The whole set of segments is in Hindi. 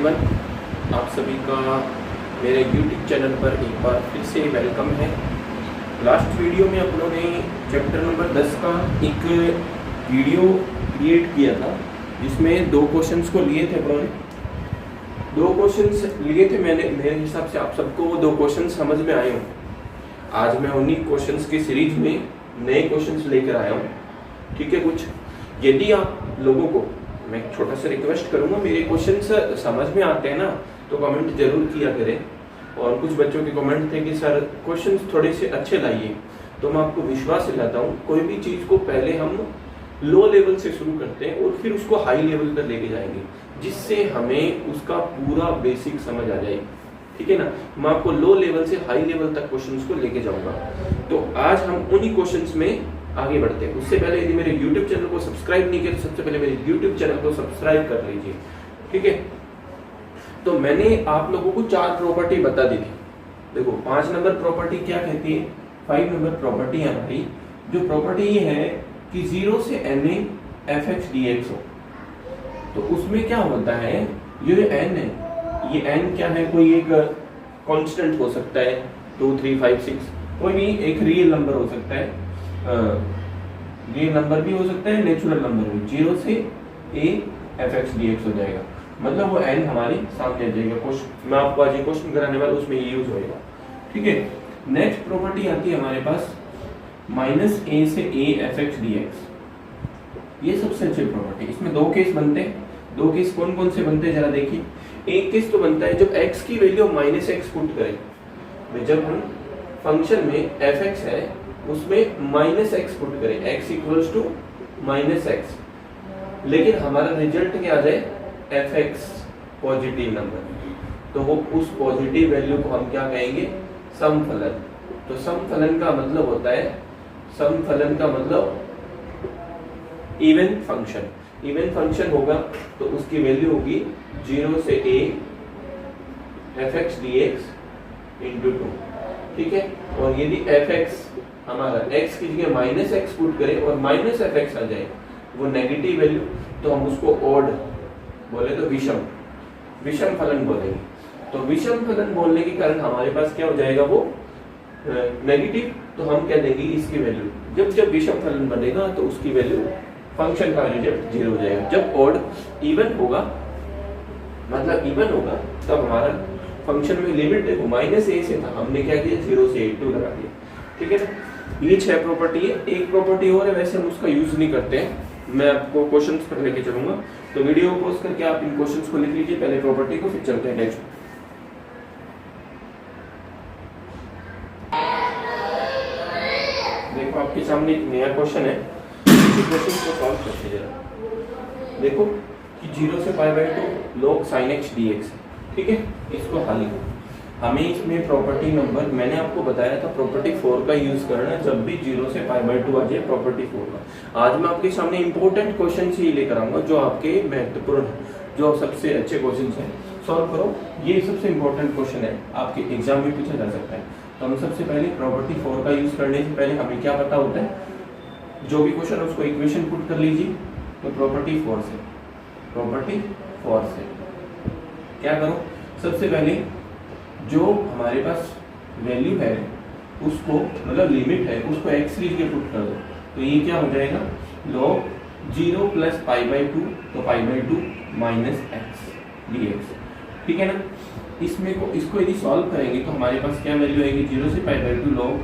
एवरीवन, आप सभी का मेरे YouTube चैनल पर एक बार फिर से वेलकम है। लास्ट वीडियो में अपनों ने चैप्टर नंबर 10 का एक वीडियो क्रिएट किया था जिसमें दो क्वेश्चंस को लिए थे अपनों ने। दो क्वेश्चंस लिए थे मेरे हिसाब से आप सबको वो दो क्वेश्चन समझ में आए हों। आज मैं उन्हीं क्वेश्चंस की सीरीज में नए क्वेश्चंस लेकर आया हूँ। ठीक है, कुछ यदि आप लोगों को मैं छोटा सा रिक्वेस्ट करूंगा, मेरे क्वेश्चंस समझ में आते हैं ना तो कमेंट जरूर किया करें। और कुछ बच्चों के कमेंट थे कि सर क्वेश्चंस थोड़े से अच्छे लाइए, तो मैं आपको विश्वास दिलाता हूँ कोई भी चीज़ को पहले हम लो लेवल से शुरू करते हैं और फिर उसको हाई लेवल पर लेके जाएंगे, जिससे हमें उसका पूरा बेसिक समझ आ जाए। ठीक है ना, मैं आपको लो लेवल से हाई लेवल तक क्वेश्चंस को लेके जाऊंगा। तो आज हम उन्हीं क्वेश्चंस में आगे बढ़ते हैं। उससे पहले यदि मेरे YouTube चैनल को सब्सक्राइब नहीं किया तो सबसे पहले मेरे YouTube चैनल को सब्सक्राइब कर लीजिए। ठीक है, तो मैंने आप लोगों को 4 प्रॉपर्टी बता दी थी। देखो 5 नंबर प्रॉपर्टी क्या कहती है, 5 नंबर प्रॉपर्टी हमारी जो प्रॉपर्टी ये है कि 0 से n में fx dx हो, तो उसमें क्या होता है, ये n है, ये n क्या है, कोई एक कांस्टेंट हो सकता है, 2 3 5 6, कोई भी एक रियल नंबर हो सकता है, रियल नंबर भी हो सकता है, नेचुरल नंबर भी। 0 से a fx dx हो जाएगा, मतलब वो n हमारे सामने आ जाएगा। क्वेश्चन मैं आपको आज क्वेश्चन कराने वाला उसमें ये यूज होएगा। ठीक है, नेक्स्ट प्रॉपर्टी आती है हमारे पास -a से a fx dx। ये सबसे अच्छी प्रॉपर्टी। इसमें दो केस बनते हैं। दो केस कौन कौन से बनते हैं जरा देखिए। एक केस तो बनता है जब x की वैल्यू -x पुट करें, जब हम फंक्शन में fx है उसमें -x पुट करें, x इक्वल्स टू -x, लेकिन हमारा रिजल्ट क्या आ जाए, fx पॉजिटिव नंबर, तो वो उस पॉजिटिव वैल्यू को हम क्या कहेंगे, समफलन। तो समफलन का मतलब होता है, समफलन का मतलब इवन फंक्शन। इवन फंक्शन होगा तो उसकी वैल्यू होगी 0 से a fx dx इंटू 2। ठीक है, और यदि fx हमारा x की जगह -x पुट करें और -fx आ जाए, वो नेगेटिव वैल्यू, तो हम उसको ऑड बोले तो विषम फलन बोलेंगे। तो विषम फलन बोलने के कारण हमारे पास क्या हो जाएगा, वो नेगेटिव, तो हम क्या देंगे इसकी वैल्यू। जब विषम फलन बनेगा तो उसकी वैल्यू, फंक्शन का रिजल्ट 0 हो जाएगा। जब ऑड इवन होगा, मतलब इवन होगा, तब हमारा फंक्शन में लिमिट देखो -a से था, हमने क्या किया 0 से a 2 लगा दिया। ठीक है ना, ये 6 प्रॉपर्टी है। एक प्रॉपर्टी और है, वैसे हम उसका यूज नहीं करते हैं, मैं आपको क्वेश्चंस पर लेके चलूंगा। तो वीडियो को पॉज करके आप इन क्वेश्चंस को लिख लीजिए, पहले प्रॉपर्टी को, फिर चलते हैं नेक्स्ट। देखो आपके सामने एक नया क्वेश्चन है, इसी क्वेश्चन को सॉल्व करते हैं जरा। देखो कि 0 से π/2 log sin x dx, ठीक है, इसको हल हमें इसमें प्रॉपर्टी नंबर, मैंने आपको बताया था प्रॉपर्टी 4 का यूज करना जब भी 0 से π/2 आ जाए, प्रॉपर्टी 4 का। आज मैं आपके सामने इंपॉर्टेंट क्वेश्चन ही लेकर आऊंगा जो आपके महत्वपूर्ण, जो सबसे अच्छे क्वेश्चन हैं, सॉल्व करो। ये सबसे इंपॉर्टेंट क्वेश्चन है, आपके एग्जाम में पूछा जा सकता है। तो हम सबसे पहले प्रॉपर्टी 4 का यूज करने से पहले हमें क्या पता होता है, जो भी क्वेश्चन है उसको इक्वेशन पुट कर लीजिए। तो प्रॉपर्टी 4 से क्या करो, सबसे पहले जो हमारे पास वैल्यू है उसको, मतलब लिमिट है, उसको x की जगह पुट कर दो। तो ये क्या हो जाएगा, log 0 + π/2, तो π/2 - x dx। ठीक है ना, इसको यदि सॉल्व करेंगे तो हमारे पास क्या वैल्यू आएगी, 0 से π/2 log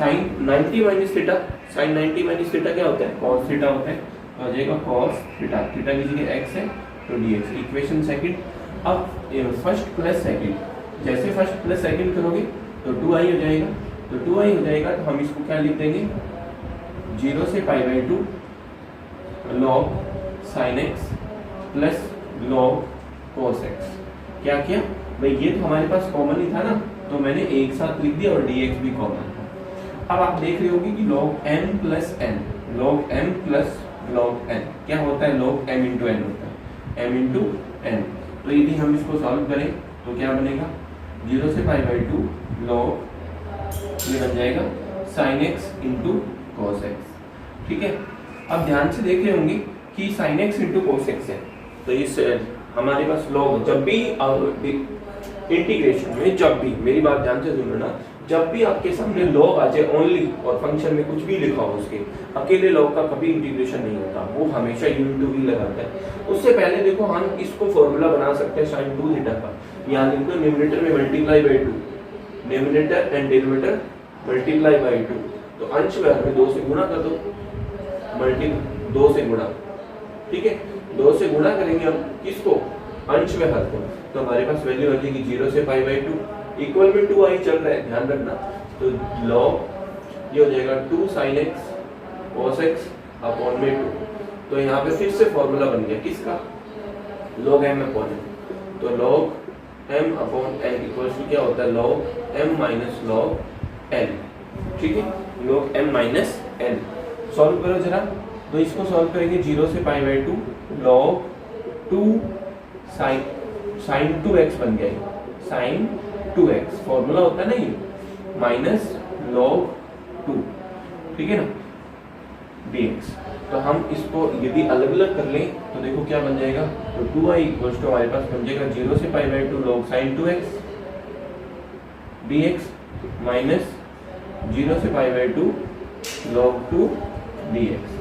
sin 90 - theta. sin 90 - theta क्या होता है, cos थीटा होता है, तो आ जाएगा cos थीटा। थीटा की जगह x है तो dx। Equation second. अब फर्स्ट प्लस सेकंड, जैसे फर्स्ट प्लस सेकंड करोगे तो 2i हो जाएगा। तो 2i हो जाएगा तो हम इसको क्या लिख देंगे, 0 से π/2 log sin x plus log cos x। क्या किया भाई, ये तो हमारे पास कॉमन ही था ना, तो मैंने एक साथ लिख दिया और dx भी कॉमन था। अब आप देख रहे होगे कि log m + n, log m + log n क्या होता है, log m × n होता है, m × n। तो यदि हम इसको सॉल्व करें तो क्या बनेगा, 0 से π/2 log, ये बन जाएगा sin x × cos x। ठीक है, अब ध्यान से देख रहे होंगे कि sin x × cos x है, तो इस हमारे पास लॉग जब भी इंटीग्रेशन में, जब भी, मेरी बात ध्यान से सुनो ना, जब भी आपके सामने लॉग आ जाए ओनली और फंक्शन में कुछ भी लिखा हो उसके, अकेले लॉग का कभी इंटीग्रेशन नहीं होता, वो हमेशा u इंटू वी लगाता है। उससे पहले देखो हम इसको फॉर्मूला बना सकते हैं sin 2 थीटा का। यहाँ लिख दो न्यूमरेटर में multiply by 2, numerator and denominator multiply by 2, तो अंश में हमें 2 से गुणा कर दो, 2 से गुणा, ठीक है, 2 से गुणा करेंगे हम किसको, अंश में हर को, तो हमारे पास वैल्यू आ जाएगी 0 से पाई बाई 2 इक्वल में 2 आई चल रहा है, ध्यान रखना। तो लॉग ये हो जाएगा 2 sin x cos x upon में 2, तो यहाँ पे फिर से फॉर्मूला बन गया किसका, log m अपॉन n, तो log m upon n equal to क्या होता है, log m minus log n, ठीक है, log m minus n। Solve करो जरा, तो इसको सॉल्व करेंगे 0 से पाई बाई 2 log 2 sin 2x बन गया, sin 2x फॉर्मूला होता है ना ये, माइनस log 2, ठीक है ना, dx। तो हम इसको यदि अलग अलग कर लें तो देखो क्या बन जाएगा, तो 2i इक्वल्स टू हमारे पास बन जाएगा 0 से पाई by 2 log sin 2x dx minus 0 से पाई बाई 2 log 2 dx।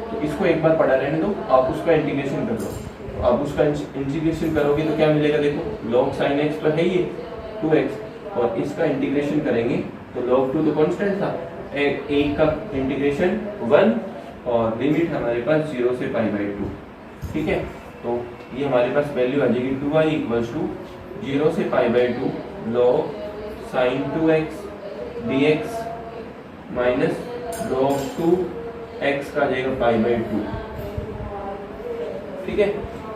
तो इसको एक बार पढ़ा रहने दो, आप उसका इंटीग्रेशन कर लो, तो आप उसका इंटीग्रेशन करोगे तो क्या मिलेगा, देखो log sin x तो है ये 2x, और इसका इंटीग्रेशन करेंगे तो log 2 तो कांस्टेंट था, एक का इंटीग्रेशन 1 और लिमिट हमारे पास 0 से पाई बाई 2, ठीक है। तो ये हमारे पास वैल्यू आ जाएगी 2i इक्वल्स टू 0 से पाई by 2 log sin 2x dx minus log 2x का आ जाएगा पाई बाई 2, ठीक है।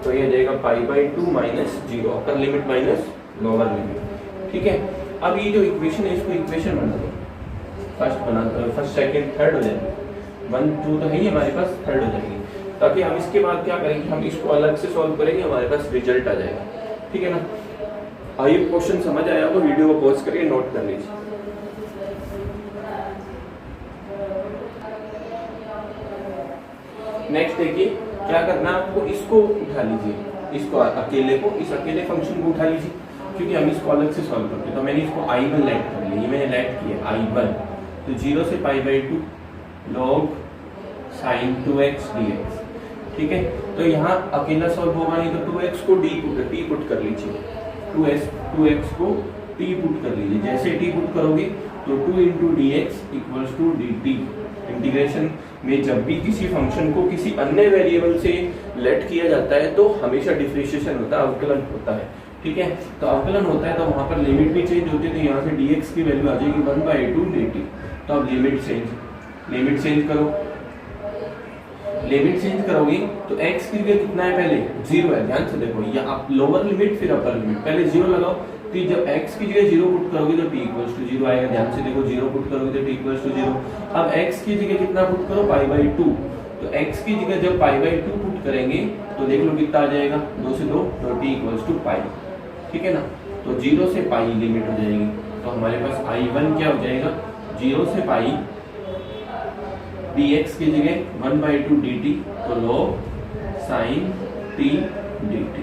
तो ये आ जाएगा पाई by 2 minus 0, upper limit minus lower limit, ठीक है। अब ये जो इक्वेशन है इसको इक्वेशन बना दो, फर्स्ट सेकंड थर्ड हो जाएगी, 1 2 तो है ही हमारे पास, थर्ड हो जाएगी, ताकि हम इसके बाद क्या करेंगे, हम इसको अलग से सॉल्व करेंगे, हमारे पास रिजल्ट आ जाएगा, ठीक है ना। आइए क्वेश्चन समझ आया तो वीडियो को पॉज करके नोट कर लीजिए। नेक्स्ट देखिए क्या करना है आपको, इसको उठा लीजिए, इसको अकेले को, इस अकेले फंक्शन को उठा लीजिए, क्योंकि हम इसको अलग से सॉल्व करते हैं। तो मैंने इसको I1 लेट कर लिया, ये मैंने लेट किया I1, तो 0 से पाई by 2 log sin 2x dx, ठीक है। तो यहाँ अकेला सॉल्व होगा नहीं, तो 2x को t पुट कर लीजिए, 2x को t पुट कर लीजिए, जैसे t पुट करोगे तो 2 into D X equals to D T. Integration में जब भी किसी फंक्शन को किसी अन्य वेरिएबल से लेट किया जाता है तो हमेशा डिफरेंशिएशन होता है, अवकलन होता है, ठीक है। तो अवकलन होता है तो वहां पर लिमिट भी चेंज होती है, तो यहाँ से dx की वैल्यू आ जाएगी 1/2 dt। तो अब लिमिट चेंज करो, लिमिट चेंज करोगे तो x की जगह कितना है, पहले 0 है, ध्यान से देखो, या आप लोअर लिमिट फिर अपर लिमिट, पहले 0 लगाओ, तो जब x की जगह 0 पुट करोगे तो t इक्वल्स टू 0 आएगा, ध्यान से देखो, 0 पुट करोगे तो t इक्वल्स टू 0। अब x की जगह कितना पुट करो, पाई बाई 2, तो x की जगह जब पाई बाई 2 पुट करेंगे तो देख लो कितना आ जाएगा, 2 से 2, तो t इक्वल्स टू पाई, ठीक है ना। तो 0 से पाई लिमिट हो जाएगी, तो हमारे पास I1 क्या हो जाएगा, 0 से पाई dx की जगह 1/2 dt, तो log sin t dt।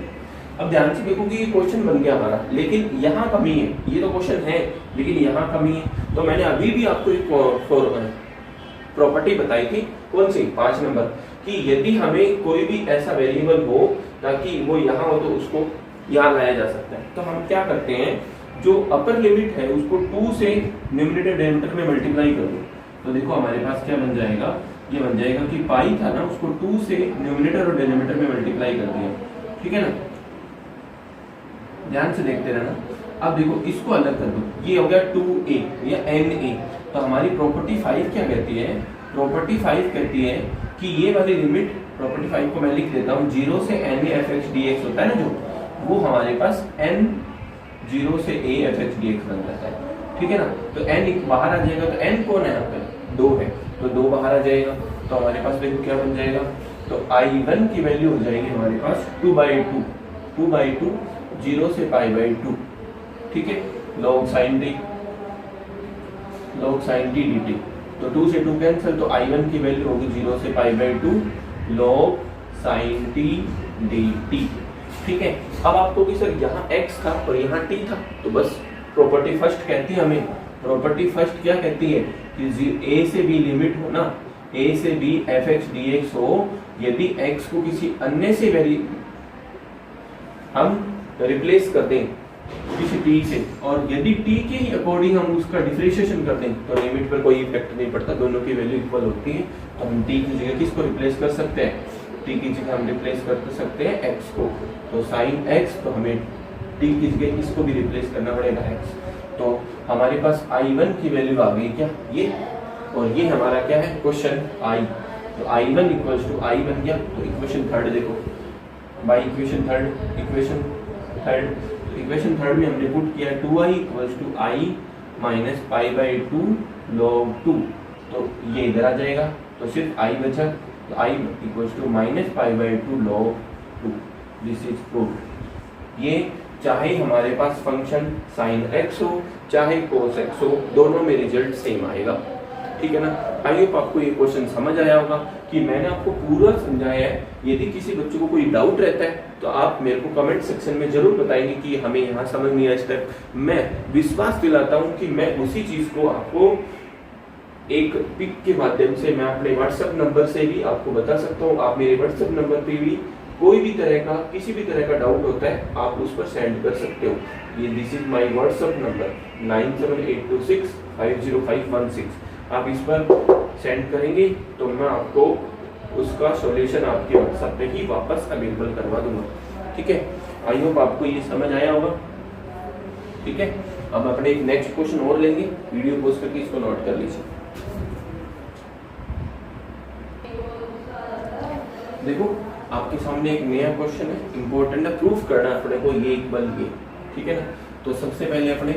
अब ध्यान से देखो कि ये क्वेश्चन बन गया हमारा, लेकिन यहाँ कमी है, ये तो क्वेश्चन है लेकिन यहाँ कमी है। तो मैंने अभी भी आपको एक प्रॉपर्टी बताई थी, कौन सी, 5 नंबर, कि यदि हमें कोई भी ऐसा वेरिएबल हो ताकि वो यहाँ हो तो उसको यहाँ लाया जा सकता है। तो हम क्या करते हैं, जो अपर लिमिट है उसको 2 से न्यूमरेटर डिनोमिनेटर में मल्टीप्लाई कर दो, तो देखो हमारे पास क्या बन जाएगा, ये बन जाएगा कि पाई था ना, उसको 2 से न्यूमरेटर और डिनोमिनेटर में मल्टीप्लाई कर दिया, ठीक है ना। ध्यान से देखते रहना। अब देखो इसको अलग कर दो, ये हो गया 2a या na। तो हमारी प्रॉपर्टी 5 क्या कहती है, प्रॉपर्टी 5 कहती है कि ये वाली लिमिट, प्रॉपर्टी 5 को मैं लिख देता हूँ, 0 से na fx dx होता है ना जो, वो हमारे पास n 0 से a fx dx बन जाता है, ठीक है ना। तो n बाहर आ जाएगा, तो n कौन है यहाँ पे, 2 है, तो 2 बाहर आ जाएगा, तो हमारे पास देखो क्या बन जाएगा, तो I1 की वैल्यू हो जाएगी हमारे पास 2/2 0 से पाई बाई 2, ठीक है, log sin t dt। तो 2 से 2 कैंसिल, तो I1 की वैल्यू होगी 0 से पाई by 2 log sin t dt, ठीक है। अब आपको कि सर यहाँ x था और यहाँ t था, तो बस प्रॉपर्टी फर्स्ट कहती है हमें, प्रॉपर्टी फर्स्ट क्या कहती है कि a से b लिमिट हो ना, a से b fx dx हो, यदि x को किसी अन्य से वैल्यू हम रिप्लेस कर दें किसी t से, और यदि t के ही अकॉर्डिंग हम उसका डिफरेंशिएशन कर दें तो लिमिट पर कोई इफेक्ट नहीं पड़ता, दोनों की वैल्यू इक्वल होती है। तो हम t की जगह किसको रिप्लेस कर सकते हैं, t की जगह हम रिप्लेस कर सकते हैं x को, तो sin x, तो हमें t की जगह इसको भी रिप्लेस करना पड़ेगा x। तो हमारे पास I1 की वैल्यू आ गई क्या ये, और ये हमारा क्या है क्वेश्चन I, तो I1 इक्वल्स टू I बन गया। तो इक्वेशन थर्ड देखो, बाई इक्वेशन थर्ड में हमने पुट किया 2i equals to I minus pi by 2 log 2, तो ये इधर आ जाएगा, तो सिर्फ I बचा, तो I equals to minus pi by 2 log 2, this is proof. ये चाहे हमारे पास फंक्शन sin x हो चाहे cos x हो, दोनों में रिजल्ट सेम आएगा, ठीक है ना। आई होप आपको ये क्वेश्चन समझ आया होगा कि मैंने आपको पूरा समझाया है। यदि किसी बच्चे को कोई डाउट रहता है तो आप मेरे को कमेंट सेक्शन में जरूर बताएंगे कि हमें यहाँ समझ नहीं आया स्टेप। मैं विश्वास दिलाता हूँ कि मैं उसी चीज को आपको एक पिक के माध्यम से, मैं अपने व्हाट्सएप नंबर से भी आपको बता सकता हूँ। आप मेरे व्हाट्सएप नंबर पे भी कोई भी तरह का किसी भी तरह का डाउट होता है आप उस पर सेंड कर सकते हो। ये this is my WhatsApp number 9782650516। आप इस पर सेंड करेंगे तो मैं आपको उसका सॉल्यूशन आपके व्हाट्सएप पे ही वापस अवेलेबल करवा दूंगा, ठीक है। आई होप आपको ये समझ आया होगा, ठीक है। अब अपने एक नेक्स्ट क्वेश्चन और लेंगे, वीडियो पोस्ट करके इसको नोट कर लीजिए। देखो आपके सामने एक नया क्वेश्चन है, इंपॉर्टेंट है, प्रूफ करना है अपने को ये इक्वल ये, ठीक है ना। तो सबसे पहले अपने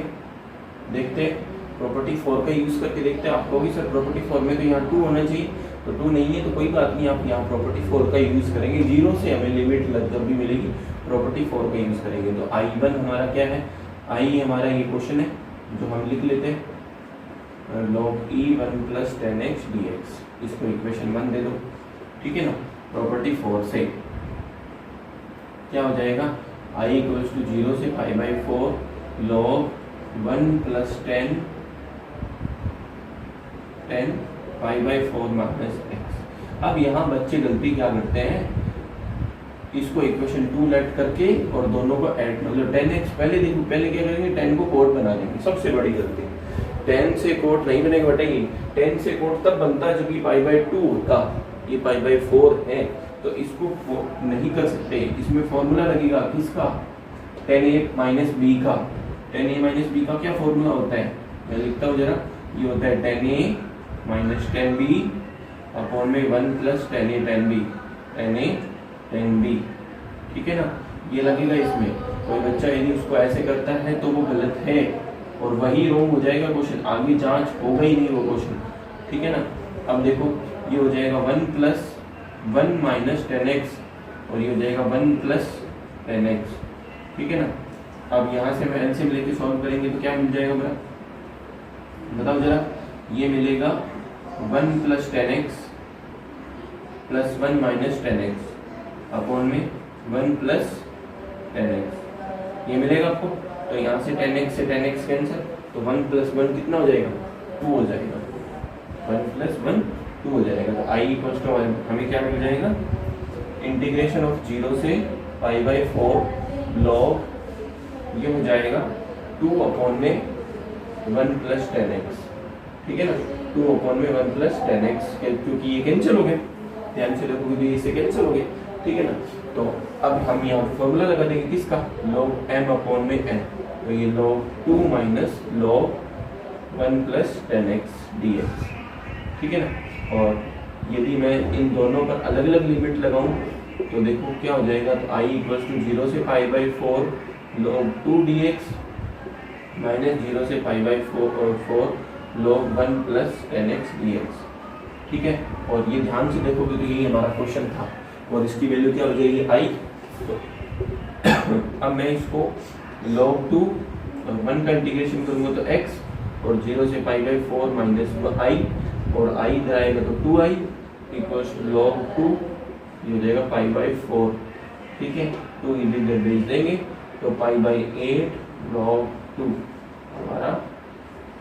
देखते हैं प्रॉपर्टी 4 का यूज करके देखते हैं। आपको भी सर प्रॉपर्टी 4 में तो यहाँ 2 होना चाहिए, तो 2 नहीं है तो कोई बात नहीं, आप यहाँ प्रॉपर्टी 4 का यूज करेंगे। 0 से हमें लिमिट लगभग भी मिलेगी, प्रॉपर्टी 4 का यूज करेंगे। तो I1 हमारा क्या है, I हमारा ये क्वेश्चन है जो हम लिख लेते हैं log E1 plus 10x dx, इसको इक्वेशन 1 दे दो, ठीक है ना। प्रॉपर्टी 4 से क्या हो जाएगा, I इक्वल्स टू 0 से pi by 4 log 1 plus 10 pi by 4 minus x। अब यहाँ बच्चे गलती क्या करते हैं, इसको इक्वेशन 2 लेट करके और दोनों को ऐड, मतलब 10x पहले देखो, पहले क्या करेंगे 10 को कोड बना देंगे, सबसे बड़ी गलती। 10 से कोड नहीं बनेगा बेटा, ये 10 से कोड तब बनता है जब ये पाई बाई 2 होता, ये पाई बाई 4 है, तो इसको नहीं कर सकते। इसमें फॉर्मूला लगेगा किसका, 10a माइनस बी का। 10a माइनस बी का क्या फॉर्मूला होता है, मैं लिखता हूँ जरा, ये होता है 10a माइनस 10b अपॉन में 1 plus 10a 10b, 10a 10b, ठीक है ना। ये लगेगा इसमें। कोई बच्चा यदि उसको ऐसे करता है तो वो गलत है और वही रॉन्ग हो जाएगा क्वेश्चन, आगे जांच होगा ही नहीं वो क्वेश्चन, ठीक है ना। अब देखो ये हो जाएगा 1 प्लस 1 माइनस 10x और ये हो जाएगा 1 प्लस 10x, ठीक है ना। अब यहाँ से मैं एलसीएम लेके सॉल्व करेंगे तो क्या मिल जाएगा मेरा, बताओ जरा। ये मिलेगा 1 plus 10x plus 1 minus 10x upon में 1 प्लस 10x, ये मिलेगा आपको। तो यहाँ से 10x से 10x कैंसिल, तो 1 प्लस 1 कितना हो जाएगा, 2 हो जाएगा, 1 प्लस 1 2 हो जाएगा। तो I इक्वल्स टू हमें क्या मिल जाएगा, इंटीग्रेशन ऑफ 0 से पाई बाई 4 log, ये हो जाएगा 2 अपॉन में 1 प्लस 10x, ठीक है ना। 2 अपॉन में 1 प्लस 10x, क्योंकि ये कैंसिल हो गए, ध्यान से देखोगे तो इससे कैंसिल हो गए, ठीक है ना। तो अब हम यहाँ फॉर्मूला लगा देंगे किसका, log m अपॉन में n, तो ये log 2 minus log 1 plus 10x dx, ठीक है ना। और यदि मैं इन दोनों पर अलग अलग लिमिट लगाऊं तो देखो क्या हो जाएगा, तो I इक्वल्स टू 0 से pi by 4 log 2 dx minus 0 से pi by 4 log 1 plus 10x dx, ठीक है। और ये ध्यान से देखोगे तो यही हमारा क्वेश्चन था और इसकी वैल्यू क्या हो जाएगी I। तो अब मैं इसको log 2 1 का इंटीग्रेशन करूंगा तो x और 0 से पाई बाई 4 माइनस I और I इधर आएगा तो 2i इक्वल्स log 2, ये हो जाएगा पाई बाई 4, ठीक है, तो इधर भेज देंगे तो π/8 log 2 हमारा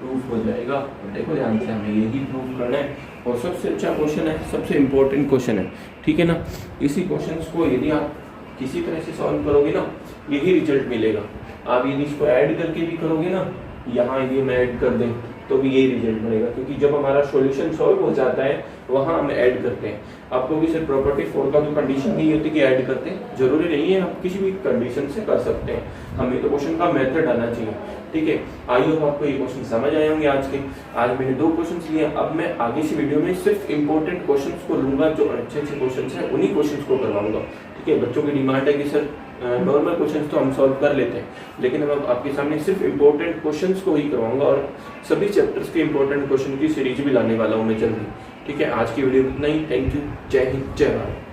प्रूफ हो जाएगा। और देखो ध्यान से हमें यही प्रूफ करना है और सबसे अच्छा क्वेश्चन है, सबसे इम्पोर्टेंट क्वेश्चन है, ठीक है ना। इसी क्वेश्चन को यदि आप किसी तरह से सॉल्व करोगे ना, यही रिजल्ट मिलेगा। आप यदि इसको ऐड करके भी करोगे ना, यहाँ यदि हम ऐड कर दें तो भी यही रिजल्ट मिलेगा, क्योंकि जब हमारा सॉल्यूशन सॉल्व हो जाता है वहाँ हम ऐड करते हैं। आपको भी सिर्फ प्रॉपर्टी 4 का तो कंडीशन नहीं होती कि ऐड करते हैं, जरूरी नहीं है, आप किसी भी कंडीशन से कर सकते हैं। हमें तो क्वेश्चन का मेथड आना चाहिए, ठीक है। आई होप आपको ये क्वेश्चन समझ आए होंगे आज के। आज मैंने 2 क्वेश्चन लिए, अब मैं आगे से वीडियो में सिर्फ इंपॉर्टेंट क्वेश्चन को लूंगा, जो अच्छे अच्छे क्वेश्चन हैं उन्हीं क्वेश्चन को करवाऊंगा, ठीक है। बच्चों की डिमांड है कि सर नॉर्मल क्वेश्चंस तो हम सॉल्व कर लेते हैं, लेकिन अब आपके सामने सिर्फ इंपॉर्टेंट क्वेश्चंस को ही करवाऊंगा और सभी चैप्टर्स के इंपॉर्टेंट क्वेश्चन की सीरीज भी लाने वाला हूँ मैं जल्दी, ठीक है। आज की वीडियो में इतना ही। थैंक यू, जय हिंद, जय भारत।